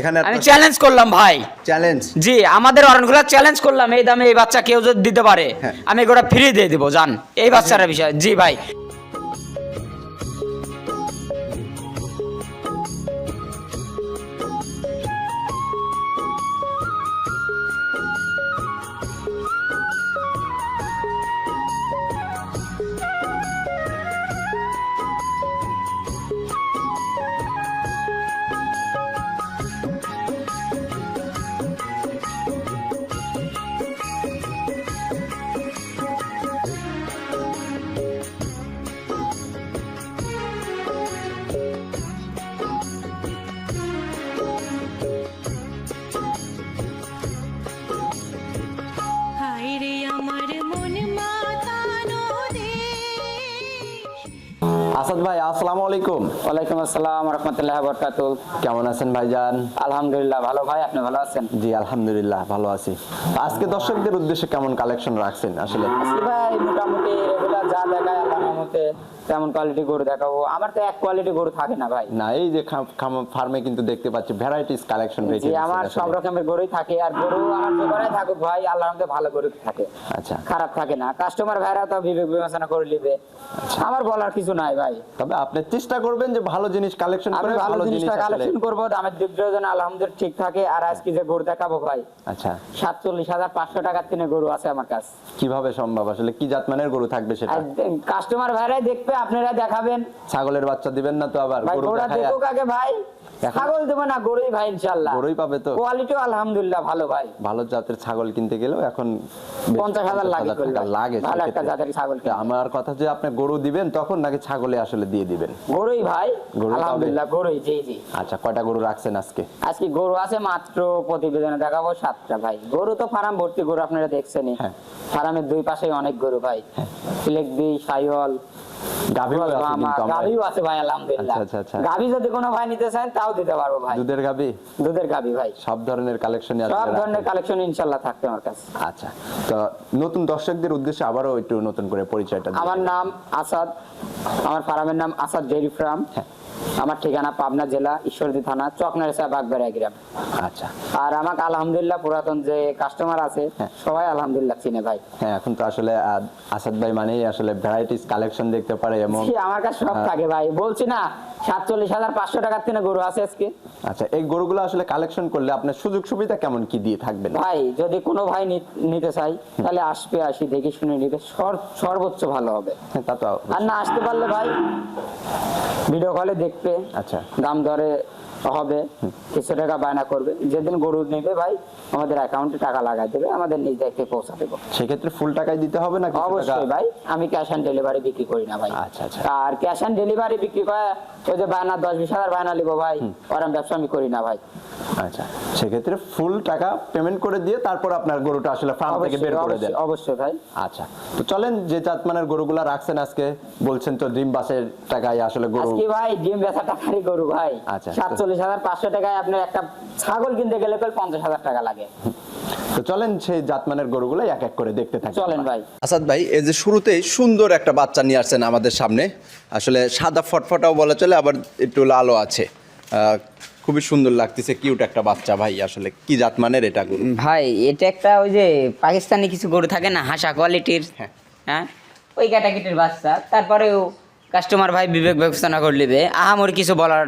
এখানে আমি চ্যালেঞ্জ করলাম ভাই, চ্যালেঞ্জ জি আমাদের অরণগুলা চ্যালেঞ্জ করলাম, এই দামে এই বাচ্চা কেউ যদি দিতে পারে আমি গোটা ফ্রি দিয়ে দিব জান এই বাচ্চাটার বিষয়। জি ভাই আসাদ ভাই, আসসালামু আলাইকুম। ওয়ালাইকুম আসসালাম রাহমাতুল্লাহি ওয়া বারাকাতুহু। কেমন আছেন ভাইজান? আলহামদুলিল্লাহ ভালো ভাই, আপনি ভালো আছেন? জি আলহামদুলিল্লাহ ভালো আছি। আজকে দর্শকদের উদ্দেশ্যে কেমন কালেকশন রাখছেন আসলে? আসলে ভাই মোটামুটি রেগুলার যা দেখায় আল্লাহর মতে তেমন কোয়ালিটি গরু দেখাবো। আমার তো এক কোয়ালিটি গরু থাকে না ভাই। না, এই যে ফার্মে কিন্তু দেখতে পাচ্ছি ভ্যারাইটিস কালেকশন রেখে জি দিয়েছেন আমার আসলে। সব রকমের গরুই থাকে, আর গরু আমার যে করে থাকুক ভাই আল্লাহর মতে ভালো গরু থাকে, আচ্ছা, খারাপ থাকে না। কাস্টমার ভাইরা তো বিবেক বিবেচনা করে নিবে, আমার বলার কিছু নাই ভাই। তবে আপনি চেষ্টা করবেন যে ভালো জিনিস কালেকশন আমি করে ভালো জিনিসটা আসলে। কালেকশন করব, দামের দিক দিয়ে যেন আলহামদুলিল্লাহ ঠিক থাকে। আর আজকে যে গরু দেখাবো ভাই, আচ্ছা 47,500 টাকার তিনে গরু আছে আমার কাছে। কিভাবে সম্ভব আসলে? কি জাতমানের গরু থাকবে সেটা? আর কাস্টমার ভাইরাই দেখবে, আপনারা দেখাবেন। ছাগলের বাচ্চা দিবেন না তো আবার? ভাই গরু গরুটা দেখায় দেখুক আগে ভাই, ছাগল দেবো না গরুই ভাই ইনশাআল্লাহ। গরুই পাবে তো? কোয়ালিটিও আলহামদুলিল্লাহ ভালো ভাই। ভালো জাতের ছাগল কিনতে গেলেও এখন 50,000 লাগে লাগে ভালো একটা জাতের ছাগল কিনতে। আমার কথা যে আপনি গরু দিবেন তখন নাকি ছাগলে আসলে দিয়ে দিবেন? গরুই ভাই গরু পাবে? আলহামদুলিল্লাহ গরুই। জি জি। আচ্ছা, কয়টা গরু রাখছেন আজকে? আজকে গরু আছে মাত্র প্রতিবেদনে দেখাবো 7টা ভাই। গরু তো ফার্ম ভর্তি গরু, আপনারা দেখছেনই। হ্যাঁ। ফার্মের দুই পাশে অনেক গরু ভাই, ফ্লেগবি সাইওয়াল গাভীও আছে কিন্তু আমার। গাভীও আছে ভাই আলহামদুলিল্লাহ। আচ্ছা, আচ্ছা। গাভী যদি কোনো ভাই নিতে চান তাও দিতে পারবো ভাই। দুধের গাভী? দুধের গাভী ভাই, সব ধরনের কালেকশনই আছে? সব ধরনের কালেকশন ইনশাআল্লাহ থাকবে আমার কাছে। আচ্ছা, তো নতুন দর্শকদের উদ্দেশ্যে আবারও একটু নতুন করে পরিচয়টা দিন। আমার নাম আসাদ, আমার ফার্মের নাম আসাদ ডেইরি ফার্ম। আমার ঠিকানা পাবনা জেলা ঈশ্বরদী থানা চকনারেসা বাগবাড়িয়া গ্রাম। আচ্ছা। আর আমাকে আলহামদুলিল্লাহ পুরাতন যে কাস্টমার আছে সবাই আলহামদুলিল্লাহ চিনে ভাই। হ্যাঁ, এখন তো আসলে আসাদ ভাই মানেই আসলে ভ্যারাইটিস কালেকশন দেখতে পারে এবং আমার কাছে সব থাকে ভাই। বলছি না 47,500 টাকার থেকে গরু আছে আজকে। আচ্ছা, এই গরুগুলো আসলে কালেকশন করলে আপনার সুযোগ সুবিধা কেমন কি দিয়ে থাকবেন? ভাই যদি কোনো ভাই নিতে চাই তাহলে আসি দেখে শুনে নিবে, সর্বোচ্চ ভালো হবে। হ্যাঁ, তা তো। আর না আসতে পারলে ভাই ভিডিও কলে দেখবে, আচ্ছা, দাম দরে হবে, কিছু টাকা বায়না করবে। যেদিন গরু নেবে ভাই আমাদের অ্যাকাউন্টে টাকা লাগাই দেবে, আমাদের নিজ দায়িত্বে পৌঁছা দেবো। সেক্ষেত্রে ফুল টাকায় দিতে হবে না? অবশ্যই ভাই, আমি ক্যাশ অন ডেলিভারি বিক্রি করি না ভাই। আচ্ছা আচ্ছা। আর ক্যাশ অন ডেলিভারি বিক্রি করে ওই যে বায়না 10-20 হাজার বায়না নিব ভাই, ওরকম ব্যবসা আমি করি না ভাই। আচ্ছা, সেক্ষেত্রে ফুল টাকা পেমেন্ট করে দিয়ে তারপর আপনার গরুটা আসলে ফার্ম থেকে বের করে দেন? অবশ্যই ভাই। আচ্ছা, তো চলেন যে জাতমানের গরুগুলা রাখছেন আজকে, বলছেন তো ডিম বাসের টাকায় আসলে গরু। আজকে ভাই ডিম বেচা টাকারই গরু ভাই। আচ্ছা, 47,500 টাকায় আপনার একটা ছাগল কিনতে গেলে 50,000 টাকা লাগে। তো চলেন সেই জাতমানের গরুগুলো এক এক করে দেখতে থাকি। চলেন ভাই। আসাদ ভাই, এই যে শুরুতেই সুন্দর একটা বাচ্চা নিয়ে আসছেন আমাদের সামনে, আসলে সাদা ফটফটাও বলা চলে, আবার একটু লালও আছে, খুবই সুন্দর লাগতেছে, কিউট একটা বাচ্চা ভাই। আসলে কি জাতমানের এটা গরু? ভাই এটা একটা ওই যে পাকিস্তানি কিছু গরু থাকে না হাসা কোয়ালিটির, হ্যাঁ ওই ক্যাটাগরির বাচ্চা। তারপরেও কাস্টমার ভাই বিবেক বিবেচনা করে নেবে, আহামরি কিছু বলার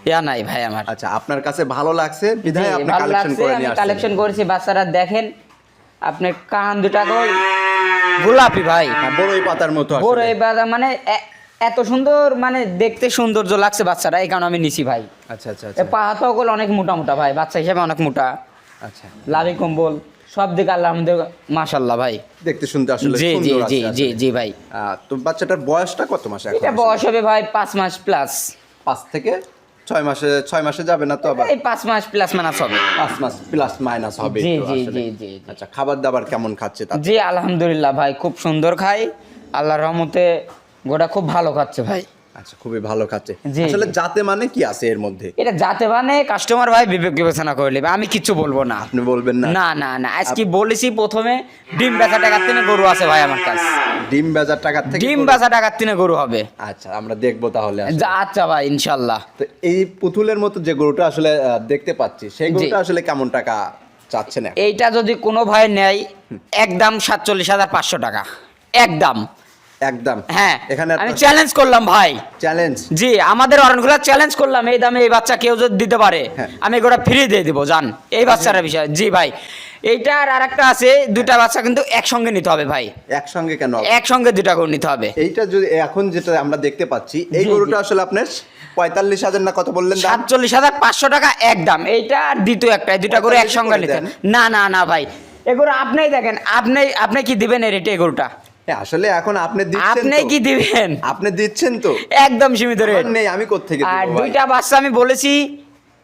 ইয়া নাই ভাই আমার। আচ্ছা, আপনার কাছে ভালো লাগছে বিধায় আপনি কালেকশন করে নিয়ে আসছেন? কালেকশন করেছি। বাচ্চারা দেখেন, আপনার কান দুটা গোলাপি ভাই, বড়ই পাতার মতো। বড়ই পাতা মানে এত সুন্দর, মানে দেখতে সৌন্দর্য লাগছে বাচ্চারা, এই কারণে আমি নিছি ভাই। আচ্ছা আচ্ছা আচ্ছা। পা হাতগুল অনেক মোটা মোটা ভাই, বাচ্চা হিসেবে অনেক মোটা। আচ্ছা, লাভি কম্বল সব দিকে আলহামদুলিল্লাহ মাশাআল্লাহ ভাই, দেখতে শুনতে আসলে জি জি সুন্দর জি আছে। জি জি ভাই। তো বাচ্চাটার বয়সটা কত মাস এখন? এটা বয়স হবে ভাই 5 মাস প্লাস। 5 থেকে 6 মাসে যাবে না তো? আবার এই 5 মাস প্লাস মাইনাস হবে। 5 মাস প্লাস মাইনাস হবে জি তো জি আসলে। জি জি। আচ্ছা, খাবার দাবার কেমন খাচ্ছে তা? জি আলহামদুলিল্লাহ ভাই, খুব সুন্দর খাই, আল্লাহর রহমতে গোটা খুব ভালো খাচ্ছে ভাই। আচ্ছা, খুবই ভালো খাচ্ছে। জি, আসলে জি। জাতে মানে কি আছে এর মধ্যে? এটা যাতে মানে কাস্টমার ভাই বিবেক বিবেচনা করে নেবে, আমি কিচ্ছু বলবো না। আপনি বলবেন না? না না না, আজকে বলেছি প্রথমে ডিম বেচা টাকার তিনে গরু আছে ভাই আমার কাছে। ডিম বাজার টাকার থেকে ডিম গরু? বেচা টাকার তিনে গরু হবে। আচ্ছা, আমরা দেখবো তাহলে আসলে। আচ্ছা ভাই, ইনশাল্লাহ। তো এই পুতুলের মতো যে গরুটা আসলে দেখতে পাচ্ছি, সেই গরুটা আসলে কেমন টাকা চাচ্ছেন এখন? এইটা যদি কোনো ভাই নেয়, একদম 47,500 টাকা, একদম। একদম? হ্যাঁ, এখানে আমি চ্যালেঞ্জ করলাম ভাই। চ্যালেঞ্জ? জি, আমাদের অরণগুলা চ্যালেঞ্জ করলাম, এই দামে এই বাচ্চা কেউ যদি দিতে পারে, হ্যাঁ। আমি এগুলো ফ্রি দিয়ে দিব, জান এই বাচ্চাটার বিষয়। জি ভাই, এইটার আর একটা আছে, দুটা বাচ্চা কিন্তু একসঙ্গে নিতে হবে ভাই, একসঙ্গে কেন? একসঙ্গে দুটা করে নিতে হবে। এইটা যদি এখন যেটা আমরা দেখতে পাচ্ছি, এই জি, গরুটা জি। আসলে আপনার 45,000 না কত বললেন দাম? 47,500 টাকা একদম। এইটা আর দ্বিতীয় একটা, এই দুটা করে 45 একসঙ্গে করে নিতে দেন। না না না ভাই, এগুলো আপনিই দেখেন, আপনি কি দিবেন এই রেটে এগুলোটা? হ্যাঁ, আসলে এখন আপনি দিচ্ছেন আপনি তো। কি দিবেন? আপনি দিচ্ছেন তো। একদম সীমিত রেট। আমার নেই, আমি কোত্থেকে দিব আর ভাই? দুইটা বাচ্চা আমি বলেছি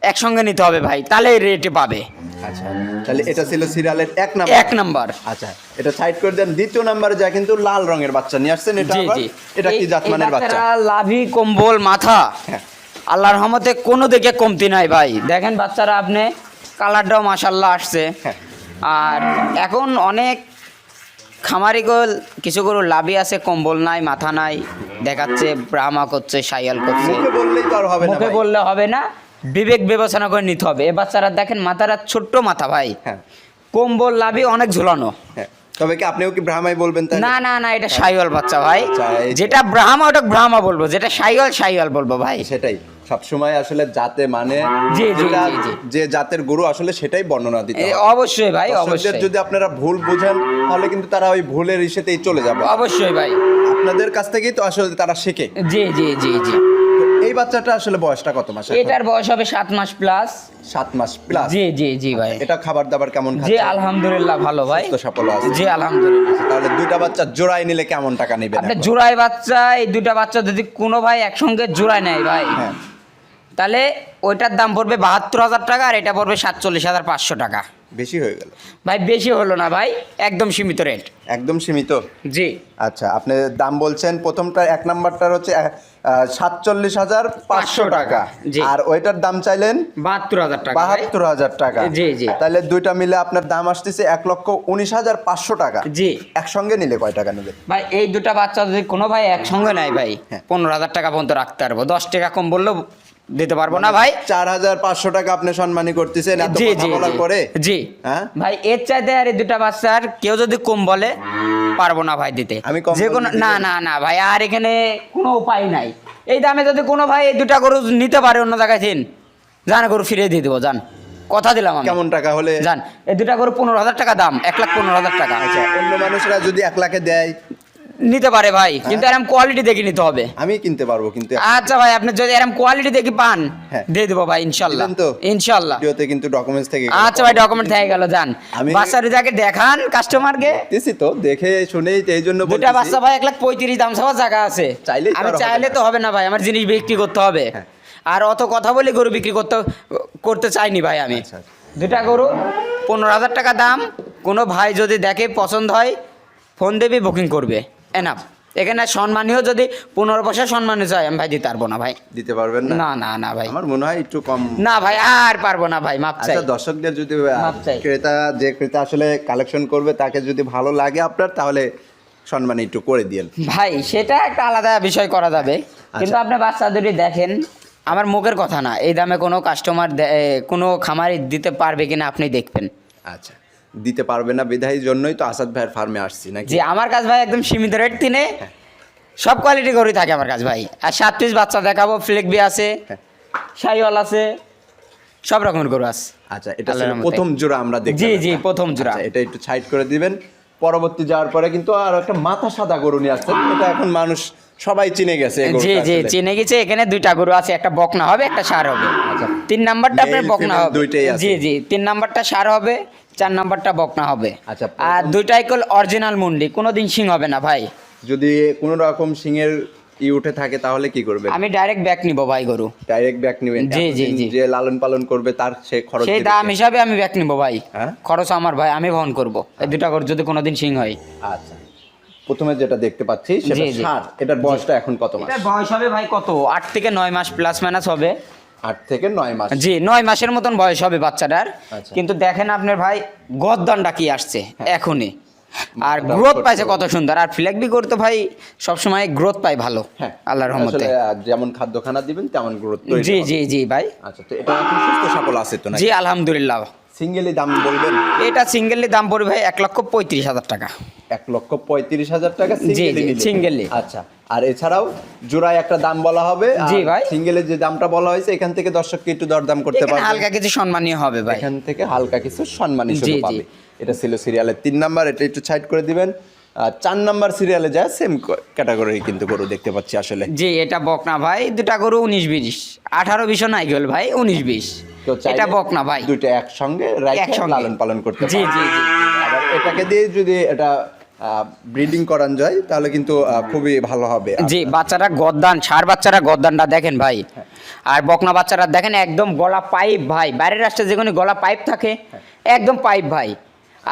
একসঙ্গে নিতে হবে ভাই, তাহলে এই রেটে পাবে। আচ্ছা, তাহলে এটা ছিল সিরিয়ালের 1 নাম্বার। 1 নাম্বার। আচ্ছা, এটা সাইড করে দেন। দ্বিতীয় নাম্বারে যা কিন্তু লাল রঙের বাচ্চা নিয়ে আসছেন, এটা জি আবার জি, এটা কি জাতমানের বাচ্চা? বাচ্চারা লাভি কম্বল মাথা, হ্যাঁ। আল্লাহর রহমতে কোনো দিকে কমতি নাই ভাই। দেখেন বাচ্চারা, আপনি কালারটাও মাশাল্লাহ আসছে। হ্যাঁ। আর এখন অনেক খামারি গোল কিছু গরু লাভি আছে, কম্বল নাই, মাথা নাই, দেখাচ্ছে ব্রাহ্মা করছে, সাইয়াল করছে। মুখে বললেই তো আর হবে না মুখে ভাই। বললে হবে না, বিবেক বিবেচনা করে নিতে হবে। এ বাচ্চারা দেখেন মাথাটা ছোট্ট মাথা ভাই, হ্যাঁ, কম্বল লাভি অনেক ঝুলানো। হ্যাঁ। তবে কি আপনিও কি ব্রাহ্মাই বলবেন তাই? না না না, এটা সাইওয়াল বাচ্চা ভাই। আচ্ছা, এই তো। যেটা ব্রাহ্মা ওটা ব্রাহ্মা বলবো, যেটা সাইওয়াল সাইওয়াল বলবো ভাই। সেটাই সব সময় আসলে জাতে মানে জি, জি, যেটা জি, জি। যে জাতের গরু আসলে সেটাই বর্ণনা দিতে হবে। অবশ্যই ভাই, দর্শকদের অবশ্যই যদি আপনারা ভুল বুঝেন, তাহলে কিন্তু তারা ওই ভুলের ইসেতেই চলে যাবে। অবশ্যই ভাই। আপনাদের কাছ থেকেই তো আসলে তারা শেখে। জি জি জি জি। তো এই বাচ্চাটা আসলে বয়সটা কত মাস এখন? এটার বয়স হবে 7 মাস প্লাস। 7 মাস প্লাস। জি জি জি ভাই। এটা খাবার দাবার কেমন জি খাচ্ছে? আলহামদুলিল্লাহ ভালো ভাই। সুস্থ সবল আছে? জি আলহামদুলিল্লাহ। তাহলে দুইটা বাচ্চা জোড়ায় নিলে কেমন টাকা নেবেন আপনি এখন? জোড়াই বাচ্চা, এই দুটা বাচ্চা যদি কোনো ভাই একসঙ্গে জোড়ায় নেয় ভাই, হ্যাঁ। তাহলে ওইটার দাম পড়বে 72,000 টাকা, আর এটা পড়বে 47,500 টাকা। বেশি হয়ে গেল ভাই বেশি হলো না ভাই, একদম সীমিত রেট। একদম সীমিত। জি আচ্ছা, আপনি দাম বলছেন প্রথমটা 1 নাম্বারটার হচ্ছে 47,500 টাকা, জি। আর ওইটার দাম চাইলেন 72,000 টাকা ভাই। 72,000 টাকা। জি, জি। তাহলে দুইটা মিলে আপনার দাম আসতেছে 1,19,500 টাকা। জি একসঙ্গে নিলে কয় টাকা নেবেন? ভাই, এই দুটা বাচ্চা যদি কোনো ভাই একসঙ্গে নেয় ভাই, হ্যাঁ। 15,000 টাকা পর্যন্ত রাখতে পারবো। 10 টাকা কম বললেও দিতে পারবো না ভাই। 4,500 টাকা আপনি সম্মানী করতেছেন এত জি কথা জি বলার জি। পরে। জি হ্যাঁ? ভাই, এর চাইতে আর এই দুটা বাচ্চার কেউ যদি কম বলে, পারবো না ভাই দিতে। আমি কম যে কোনো বললে না দিবেন? না না ভাই, আর এখানে কোনো উপায় নাই। এই দামে যদি কোনো ভাই এই দুটা গরু নিতে পারে অন্য জায়গায় দিন, জান গরু ফিরিয়ে দিয়ে দেবো, জান কথা দিলাম আমি। কেমন টাকা হলে? জান, এই দুটা গরু 15,000 টাকা দাম, 1,15,000 টাকা। আচ্ছা, অন্য মানুষরা যদি 1 লাখে দেয় নিতে পারে ভাই, কিন্তু এরকম কোয়ালিটি দেখে নিতে হবে। আমি কিনতে পারবো কিন্তু। আচ্ছা ভাই, আপনি যদি এরকম কোয়ালিটি দেখি পান, হ্যাঁ। দিয়ে দেবো ভাই ইনশাল্লাহ। দিবেন তো? ইনশাল্লাহ। ভিডিওতে কিন্তু ডকুমেন্টস থেকে আচ্ছা ভাই, ডকুমেন্ট থেকে গেল, যান আমি- বাচ্চার যাকে দেখান কাস্টমারকে। দেখতেছি তো, দেখে শুনেই তো এই জন্য দুটা বলতেছি। বাচ্চা ভাই 1,35,000 দাম সবার জায়গা আছে। চাইলেই তো আমি আর হবে চাইলে না। তো হবে না ভাই, আমার জিনিস বিক্রি করতে হবে। হ্যাঁ। আর অত কথা বলে গরু বিক্রি করতে চাইনি ভাই আমি। আচ্ছা, আচ্ছা। দুটা গরু 15,000 টাকা দাম। কোনো ভাই যদি দেখে পছন্দ হয়, ফোন দেবে, বুকিং করবে, এনাফ। এখানে সম্মানীয় যদি 15 পয়সা সম্মানীয় চাই, আমি ভাই দিতে পারবো না ভাই। দিতে পারবেন না? না না না ভাই, আমার মনে হয় একটু কম। না ভাই, আর পারবো না ভাই, মাপ চাই। আচ্ছা, দর্শকদের যদি মাপ চাই। যে ক্রেতা আসলে কালেকশন করবে, তাকে যদি ভালো লাগে আপনার, তাহলে সম্মান একটু করে দিয়েন। ভাই সেটা একটা আলাদা বিষয় করা যাবে, কিন্তু আপনি বাচ্চা দুটি দেখেন, আমার মুখের কথা না, এই দামে কোনো কাস্টমার কোনো খামারি দিতে পারবে কিনা আপনি দেখবেন। আচ্ছা, দিতে পারবে না বিধায়ী জন্যই তো আসাদ ভাইয়ের ফার্মে আসছি নাকি? যে আমার কাছে ভাই একদম সীমিত রেট তিনে সব কোয়ালিটি গরুই থাকে আমার কাছে ভাই। আর 7 পিস বাচ্চা দেখাবো, ফ্লেকবি আছে, হ্যাঁ। শাহিওয়াল আছে, সব রকমের গরু আছে। আচ্ছা, এটা ছিল আল্লাহর রহমতে। প্রথম জোড়া আমরা দেখলাম। জি, জি, প্রথম জোড়া। আচ্ছা, এটা একটু সাইড করে দিবেন। পরবর্তী যাওয়ার পরে কিন্তু আর একটা মাথা সাদা গরু নিয়ে আসছেন, এটা এখন মানুষ সবাই চিনে গেছে এই জি গরুটা জি, আসলে। চিনে গেছে। এখানে দুইটা গরু আছে, একটা বকনা হবে, একটা সার হবে। আচ্ছা। 3 নাম্বারটা আপনার Male, বকনা female হবে। দুইটাই আছে। জি জি, 3 নাম্বারটা সার হবে, 4 নাম্বারটা বকনা হবে। আচ্ছা, আর দুইটাই কল অরিজিনাল মুন্ডি, কোনোদিন সিং হবে না ভাই। যদি কোনো রকম সিংয়ের উঠে থাকে তাহলে কি করবেন? আমি ডাইরেক্ট ব্যাক নিব ভাই গরু, ডাইরেক্ট ব্যাক নেবেন? জি, জি, এতদিন জি। যে লালন পালন করবে তার সে খরচ সেই দেবে দাম কে? হিসাবে আমি ব্যাক নিব ভাই। হ্যাঁ? খরচ আমার ভাই, আমি বহন করব। এই দুটা গরু যদি কোনোদিন সিং হয়। আচ্ছা, প্রথমে যেটা দেখতে পাচ্ছি সেটা জি, জি। ষাঁড়, এটার বয়সটা এখন কত মাস? এটার বয়স হবে ভাই কত 8 থেকে 9 মাস প্লাস মাইনাস হবে। 8 থেকে 9 মাস। জি 9 মাসের মতন বয়স হবে বাচ্চাটার। আচ্ছা। কিন্তু দেখেন আপনার ভাই গদ্দানটা কি আসছে এখনই, আর এটা গ্রোথ ছোট। পাইছে কত সুন্দর। আর ফ্ল্যাগবি গরু তো ভাই সবসময় গ্রোথ পায় ভালো, হ্যাঁ আল্লাহর রহমতে। আসলে যেমন খাদ্য খানা দিবেন তেমন গ্রোথ তৈরি জি হবে। জি জি ভাই। আচ্ছা, তো এটা এখন সুস্থ সবল আছে তো নাকি? জি আলহামদুলিল্লাহ। সিঙ্গেলি দাম বলবেন? এটা সিঙ্গেলি দাম পড়বে ভাই 1,35,000 টাকা। 1,35,000 টাকা জি, সিঙ্গেলি জি, নিলে? সিঙ্গেলি। আচ্ছা, আর এছাড়াও জোড়ায় একটা দাম বলা হবে। জি ভাই। সিঙ্গেলের যে দামটা বলা হয়েছে এখান থেকে দর্শককে একটু দরদাম করতে এখানে পারবে। হালকা কিছু সম্মানীয় হবে ভাই। এখান থেকে হালকা কিছু সম্মানী জি, শুধু জি। পাবে। এটা ছিল সিরিয়ালের 3 নাম্বার, এটা একটু সাইড করে দিবেন। 4 নাম্বার সিরিয়ালে যায় সেম ক্যাটাগরি কিন্তু গরু দেখতে পাচ্ছি আসলে। জি এটা বকনা ভাই, দুটা গরু 19-20, 18-20 নাই গেল ভাই, 19-20। কেউ চাইলে এটা বকনা ভাই, দুইটা একসঙ্গে রাইখে একসঙ্গে। লালন পালন করতে জি পারবে। জি জি। আবার এটাকে দিয়ে যদি এটা ব্রিডিং করান যায় তাহলে কিন্তু খুবই ভালো হবে। জি বাচ্চারা গদ্দান, ষাঁড় বাচ্চারা গদ্দানটা দেখেন ভাই। আর বকনা বাচ্চারা দেখেন একদম গলা পাইপ ভাই, বাইরের রাষ্ট্রে যেখানে গলা পাইপ থাকে একদম পাইপ ভাই।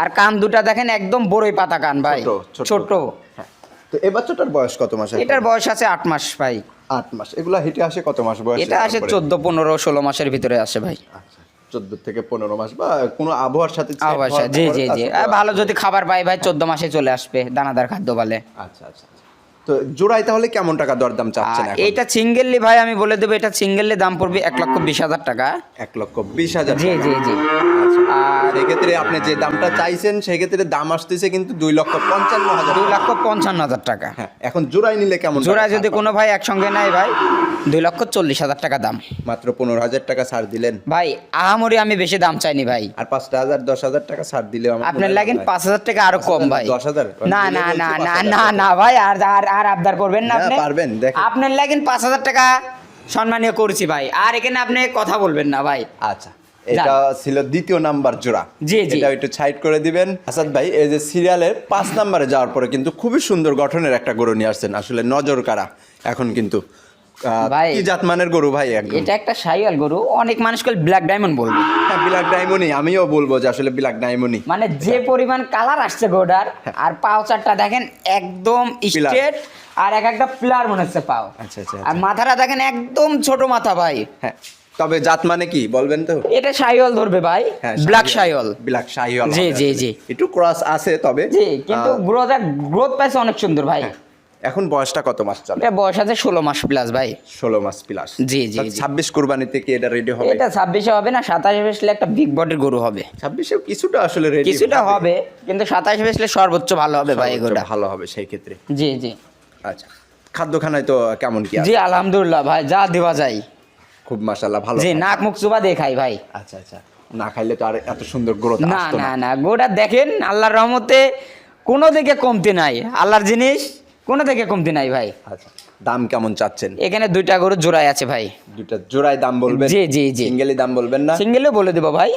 আর কান দুটা দেখেন একদম বড়ই পাতা কান ভাই, ছোট, ছোট। ছোট। হ্যাঁ। তো এই বাচ্চাটার বয়স কত মাস? এটার বয়স আছে 8 মাস ভাই। 8 মাস। এগুলা হেঁটে আসে কত মাস বয়স? এটা আসে 14, 15, 16 মাসের ভিতরে আসে ভাই। আচ্ছা, 14 থেকে 15 মাস বা কোনো আবহাওয়ার সাথে set অবশ্যই হওয়ার জি পরে জি জি। তারপরে আর ভালো যদি খাবার পাই ভাই 14 মাসে চলে আসবে দানাদার খাদ্য বলে। আচ্ছা আচ্ছা আচ্ছা। তো জোড়ায় তাহলে কেমন টাকা দরদাম চাচ্ছেন এখন? এইটা সিঙ্গেললি ভাই আমি বলে দেবো, এটা সিঙ্গেললি দাম পড়বে 1,20,000 টাকা। 1,20,000 জি জি জি। আচ্ছা। আর সেক্ষেত্রে আপনি যে দামটা চাইছেন সেক্ষেত্রে দাম আসতেছে কিন্তু 2,55,000। 2,55,000 টাকা। হ্যাঁ, এখন জোড়ায় নিলে কেমন টাকা জোড়া ছাড় যদি পাবেন? কোনো ভাই একসঙ্গে নেয় ভাই 2,40,000 টাকা দাম। মাত্র 15,000 টাকা ছাড় দিলেন। ভাই আহামরি আমি বেশি দাম চাইনি ভাই, আর 5,000 10,000 টাকা ছাড় দিলে আপনার লাগেন 5,000 টাকা আরো কম ভাই। 10,000? না না না না না না ভাই, আর আর আর আবদার করবেন না না, আপনি। পারবেন, দেখেন। আপনার লাগেন 5,000 টাকা সম্মানীয় করছি ভাই, আর এখানে আপনি কথা বলবেন না ভাই। আচ্ছা, এটা ছিল দ্বিতীয় নাম্বার জোড়া। জি, জি। এটা একটু সাইড করে দিবেন আসাদ ভাই। এই যে সিরিয়ালের 5 নম্বরে যাওয়ার পরে কিন্তু খুবই সুন্দর গঠনের একটা গরু নিয়ে আসছেন, আসলে নজর কাড়া। এখন কিন্তু ভাই, কি জাতমানের গরু ভাই? একদম এটা একটা শাইওয়াল গরু, অনেক মানুষ কল ব্ল্যাক ডায়মন্ড বলবে। হ্যাঁ, ব্ল্যাক ডায়মন্ডই, আমিও বলবো যে আসলে ব্ল্যাক ডায়মন্ডই। মানে যে পরিমাণ কালার আসছে গোডার, আর পাও চারটা দেখেন একদম স্ট্রেট, আর এক একটা পিলার মনে হচ্ছে পাও। আচ্ছা আচ্ছা আর মাথাটা দেখেন একদম ছোট মাথা ভাই। হ্যাঁ, তবে জাত মানে কি বলবেন তো? এটা শাইওয়াল ধরবে ভাই, হ্যাঁ, ব্ল্যাক শাইওয়াল। ব্ল্যাক শাহিওয়াল। জি, জি, জি। একটু ক্রস আছে তবে। জি কিন্তু গ্রোথ পাইছে অনেক সুন্দর ভাই। এখন বয়সটা কত মাস চলে? এটা বয়স আছে 16 মাস প্লাস ভাই। 16 মাস প্লাস। জি, জি, জি। 26 কুরবানিতে কি এটা রেডি হবে? এটা 26-এ হবে না, 27-এ বেচলে একটা বিগ বডির গরু হবে। 26 কিছুটা আসলে রেডি কিছুটা হবে, কিন্তু 27-এ বেচলে সর্বোচ্চ ভালো হবে ভাই এগুলো। ভালো হবে সেই ক্ষেত্রে। জি জি আচ্ছা, খাদ্যখানায় তো কেমন কি আছে? জি আলহামদুলিল্লাহ ভাই, যা দেওয়া যায়। খুব মাশাআল্লাহ ভালো। জি নাক মুখ চুবা দিয়ে খাই ভাই। আচ্ছা আচ্ছা, না খাইলে তো আর এত সুন্দর গ্রোথ না আসতো না না। না, গোটা দেখেন আল্লাহর রহমতে কোনো দিকে কমতি নাই, আল্লাহর জিনিস কোনো দিকে কমতি নাই ভাই। আচ্ছা, দাম কেমন চাচ্ছেন? এখানে দুইটা গরু জোড়ায় আছে ভাই। দুইটা জোড়ায় দাম বলবেন? জি, জি, জি। সিঙ্গেলি দাম বলবেন না? সিঙ্গেলও বলে দেবো ভাই,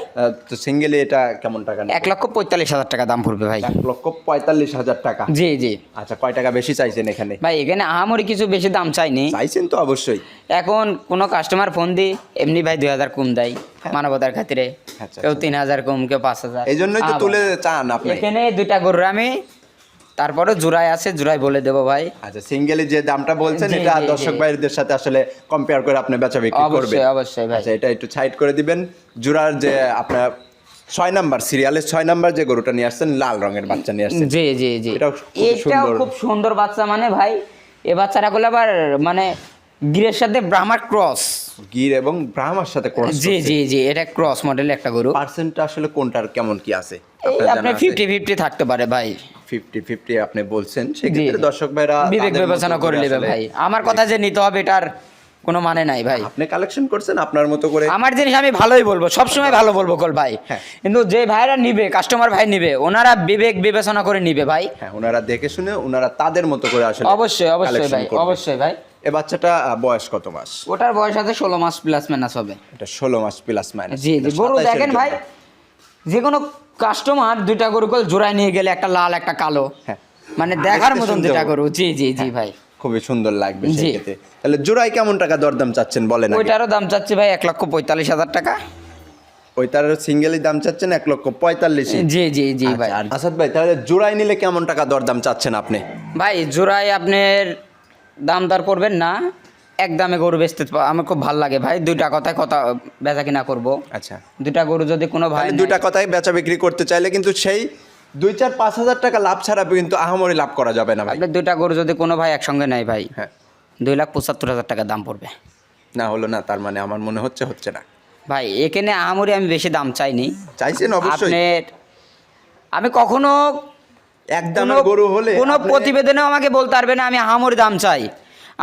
তো সিঙ্গেলি এটা কেমন টাকা? 1,45,000 টাকা দাম পড়বে ভাই। 1,45,000 টাকা। জি জি আচ্ছা, কয় টাকা বেশি চাইছেন এখানে? ভাই, এখানে আহামরি কিছু বেশি দাম চাইনি। চাইছেন তো অবশ্যই। এখন কোনো কাস্টমার ফোন দি এমনি ভাই 2,000 কম দেয় মানবতার খাতিরে, আচ্ছা, কেউ 3,000 কম, কেউ 5,000। এই জন্যই তো তুলে চান আপনি। এখানে দুইটা গরু আমি তারপরে জোড়ায় আছে, জোড়ায় বলে দেবো ভাই। আচ্ছা, সিঙ্গেলি যে দামটা বলছেন জি, এটা জি, দর্শক জি। ভাইদের সাথে আসলে কম্পেয়ার করে আপনি বেচা বিক্রি করবেন। অবশ্যই অবশ্যই ভাই। আচ্ছা, এটা একটু সাইড করে দিবেন। জোড়ার যে আপনার 6 নাম্বার সিরিয়ালের 6 নাম্বার যে গরুটা নিয়ে আসছেন, লাল রঙের বাচ্চা নিয়ে আসছেন। জি জি জি, এটাও খুবই এটাও সুন্দর। খুব সুন্দর বাচ্চা, মানে ভাই এ বাচ্চারা গুলো আবার মানে গিরের সাথে ব্রাহ্মার ক্রস। গির এবং ব্রাহ্মার সাথে ক্রস। জি জি জি, এটা ক্রস মডেল একটা গরু। পার্সেন্টটা আসলে কোনটার কেমন কি আছে এই আপনার আপনি জানা আছে? 50-50 থাকতে পারে ভাই। 50-50 আপনি বলছেন, সেক্ষেত্রে জি, জি। দর্শক ভাইরা বিবেক তাদের মতো বিবেচনা করে নেবে আসলে ভাই, আমার কথা যে নিতে হবে এটার কোনো মানে নাই ভাই। আপনি কালেকশন করছেন আপনার মতো করে। আমার জিনিস আমি ভালোই বলবো, সবসময় ভালো বলবো কল ভাই। হ্যাঁ। কিন্তু যে ভাইরা নিবে, কাস্টমার ভাই নিবে, ওনারা বিবেক বিবেচনা করে নিবে ভাই। হ্যাঁ, ওনারা দেখে শুনে ওনারা তাদের মতো করে আসলে অবশ্যই অবশ্যই collection ভাই, করবে। অবশ্যই ভাই। এই বাচ্চাটা বয়স কত মাস? ওটার বয়স আছে 16 মাস প্লাস মাইনাস হবে। এটা 16 মাস প্লাস মাইনাস। জি জি, গরু দেখেন ভাই, যে কোনো কাস্টমার দুইটা গরু কল জোড়ায় নিয়ে গেলে একটা লাল একটা কালো, হ্যাঁ, মানে দেখার দেখতে মতন সুন্দর। দুইটা গরু। জি জি জি ভাই। খুবই সুন্দর লাগবে জি। সেক্ষেত্রে। তাহলে জোড়ায় কেমন টাকা দরদাম চাচ্ছেন বলেন আগে? ওইটারও দাম চাচ্ছি ভাই 1,45,000 টাকা। ওইটার সিঙ্গেলই দাম চাচ্ছেন 1,45,000। জি জি জি ভাই। আচ্ছা, আর আসাদ ভাই তাহলে জোড়ায় নিলে কেমন টাকা দরদাম চাচ্ছেন আপনি? ভাই জোড়ায় আপনার দাম দর করবেন না, এক দামে গরু বেচতে আমার খুব ভালো লাগে ভাই। দুইটা কথায় কথা বেচা কিনা করবো। আচ্ছা, দুইটা গরু যদি কোনো ভাই তাহলে দুইটা কথাই বেচা বিক্রি করতে চাইলে কিন্তু সেই 2-4-5 হাজার টাকা লাভ ছাড়া কিন্তু আহামরি লাভ করা যাবে না ভাই। আপনার দুইটা গরু যদি কোনো ভাই একসঙ্গে নেয় ভাই, হ্যাঁ, 2,75,000 টাকা দাম পড়বে। না হলো না, তার মানে আমার মনে হচ্ছে না। ভাই এখানে আহামরি আমি বেশি দাম চাইনি। চাইছেন অবশ্যই। আপনার আমি কখনো একদমের গরু হলে কোনো প্রতিবেদনেও আমাকে বলতে পারবে না আমি আহামরি দাম চাই।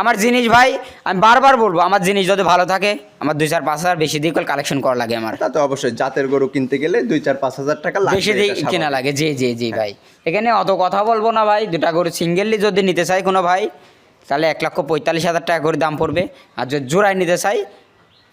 আমার জিনিস ভাই আমি বারবার বলবো, আমার জিনিস যদি ভালো থাকে আমার 2-4-5 হাজার বেশি দিয়ে কালেকশন করা লাগে। আমার তা তো অবশ্যই, জাতের গরু কিনতে গেলে 2-4-5 হাজার টাকা লাগবে, বেশি দিয়ে এটা স্বাভাবিক। কেনা লাগে। জি জি জি ভাই, এখানে অত কথা বলবো না ভাই। দুটা গরু সিঙ্গেললি যদি নিতে চাই কোনো ভাই, তাহলে 1,45,000 টাকা করে দাম পড়বে। আর যদি জোড়ায় নিতে চাই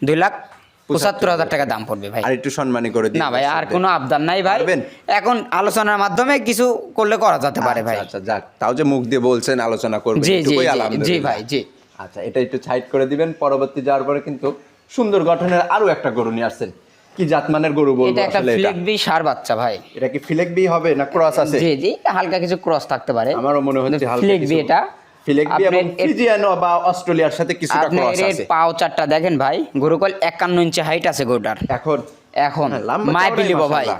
2,75,000 টাকা দাম পড়বে ভাই। আর একটু সম্মানী করে দিন। না ভাই আর কোনো আবদার নাই ভাই, পারবেন? এখন আলোচনার মাধ্যমে কিছু করলে করা যেতে পারে ভাই। আচ্ছা, যাক, তাও যে মুখ দিয়ে বলছেন আলোচনা করবেন, জি জি এটুকুই জি, জি আলহামদুলিল্লাহ। ভাই জি। আচ্ছা, এটা একটু সাইড করে দিবেন। পরবর্তী যাওয়ার পরে কিন্তু সুন্দর গঠনের আরো একটা গরু নিয়ে আসছেন। কি জাতমানের গরু বলবো এটা একটা আসলে? এটা ফ্লেগবি সার বাচ্চা ভাই। এটা কি ফিলেকবি হবে না ক্রস আছে? জি জি, হালকা কিছু ক্রস থাকতে পারে। আমারও মনে হচ্ছে হালকা ফ্লেগবি কিছু। এটা ফিলেকবি এবং ফ্রিজিয়ানো বা অস্ট্রেলিয়ার সাথে কিছুটা আপনার ক্রস এর আছে। পাও চারটা দেখেন ভাই, গরুকল 51 ইঞ্চি হাইট আছে গরুটার। এখন এখন হ্যাঁ, লম্বা মাইপি চওড়াই দিব ভাই, মাশাআল্লাহ।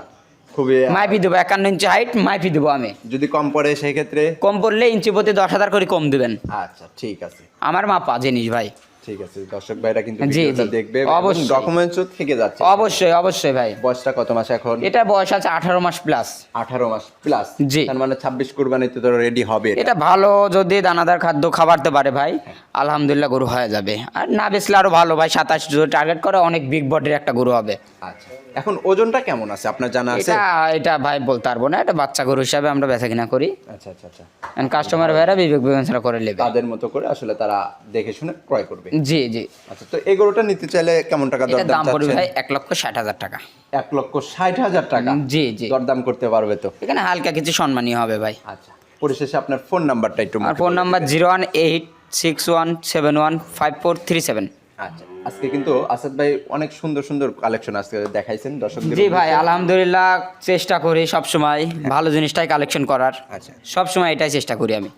খুবই মাইপি দেবো 51 ইঞ্চি হাইট মাইপি দেবো আমি। যদি কম পড়ে সেই ক্ষেত্রে? কম পড়লে ইঞ্চি প্রতি 10,000 করে কম দিবেন। আচ্ছা, ঠিক আছে, আমার মাপা জিনিস ভাই। ঠিক আছে। দর্শক ভাইরা কিন্তু জি, ভিডিওটা জি, দেখবে, অবশ্যই। ডকুমেন্টসও থেকে যাচ্ছে। অবশ্যই অবশ্যই ভাই। বয়সটা কত মাস এখন? এটা বয়স আছে 18 মাস প্লাস। 18 মাস প্লাস। জি। তার মানে 26 কুরবানিতে তো রেডি হবে এটা। এটা ভালো যদি দানাদার খাদ্য খাবারতে পারে ভাই, আলহামদুলিল্লাহ গরু হয়ে যাবে। আর না বেচলে আরো ভালো ভাই, 27 যদি টার্গেট করে অনেক বিগ বডির একটা গরু হবে। আচ্ছা, এখন ওজনটা কেমন আছে আপনার জানা আছে? এটা এটা ভাই বলতে পারবো না, এটা বাচ্চা গরু হিসাবে আমরা বেচা কিনা করি। আচ্ছা আচ্ছা আচ্ছা, কাস্টমার ভাইরা বিবেক বিবেচনা করে নেবে। তাদের মতো করে আসলে তারা দেখে শুনে ক্রয় করবে। জি জি। আচ্ছা, তো এই গরুটা নিতে চাইলে কেমন টাকা এটার দরদাম দাম পড়বে চাচ্ছেন? ভাই 1,60,000 টাকা। 1,60,000 টাকা? জি জি। দরদাম করতে পারবে তো? এখানে হালকা কিছু সম্মানীয় হবে ভাই। আচ্ছা, পরিশেষে আপনার ফোন নাম্বারটা একটু আর মুখে ফোন বলে নাম্বার দিবেন। 01861715437। আচ্ছা, আজকে কিন্তু আসাদ ভাই অনেক সুন্দর সুন্দর কালেকশন আজকে দেখাইছেন দর্শকদের। জি ভাই আলহামদুলিল্লাহ, চেষ্টা করি সব সময় ভালো জিনিসটাই কালেকশন করার। আচ্ছা, সব সময় এটাই চেষ্টা করি আমি।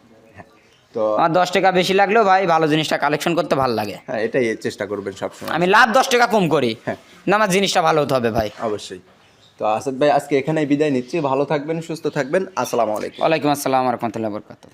তো আমার 10 টাকা বেশি লাগলেও ভাই ভালো জিনিসটা কালেকশন করতে ভালো লাগে। হ্যাঁ, এটাই চেষ্টা করবেন সবসময়। আমি লাভ 10 টাকা কম করি, হ্যাঁ। না আমার জিনিসটা ভালো হতে হবে ভাই। অবশ্যই। তো আসাদ ভাই আজকে এখানেই বিদায় নিচ্ছি। ভালো থাকবেন, সুস্থ থাকবেন। আসসালামু আলাইকুম। ওয়ালাইকুম আসসালাম ওয়া রাহমাতুল্লাহি ওয়া বারাকাতুহু।